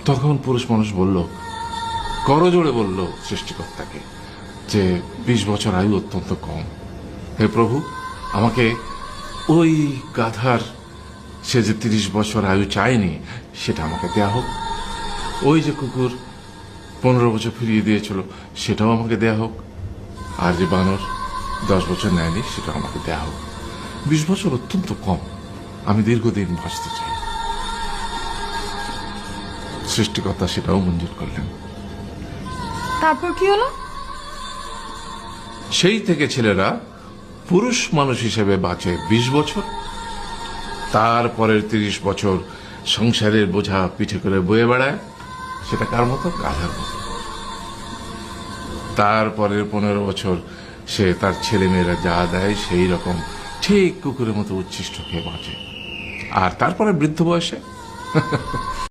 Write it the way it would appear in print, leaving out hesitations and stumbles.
তখন পুরুষ মানুষ বলল, করজোড়ে বলল সৃষ্টিকর্তাকে যে 20 বছর আয়ু অত্যন্ত কম। হে প্রভু, আমাকে ওই গাধার, সে যে 30 বছর আয়ু চায়নি, সেটা আমাকে দেয়া হোক। ওই যে কুকুর 15 বছর ফিরিয়ে দিয়েছিল, সেটাও আমাকে দেয়া হোক। আর যে বানর 10 বছর নেয়নি, সেটা আমাকে দেয়া হোক। 20 বছর অত্যন্ত কম, আমি দীর্ঘদিন বাঁচতে চাই। সৃষ্টিকর্তা সেটাও মঞ্জুর করলেন। তারপর কি হলো? সেই থেকে ছেলেরা পুরুষ মানুষ হিসেবে বাঁচে 20 বছর, তারপরের 30 বছর সংসারের বোঝা পিঠে করে বয়ে বেড়ায়, সেটা কার মতো? গাধার মতো। তারপরের 15 বছর সে তার ছেলে মেয়েরা যা দেয় সেই রকম ঠিক কুকুরের মতো উচ্ছিষ্ট খেয়ে বাঁচে। আর তারপরে বৃদ্ধ বয়সে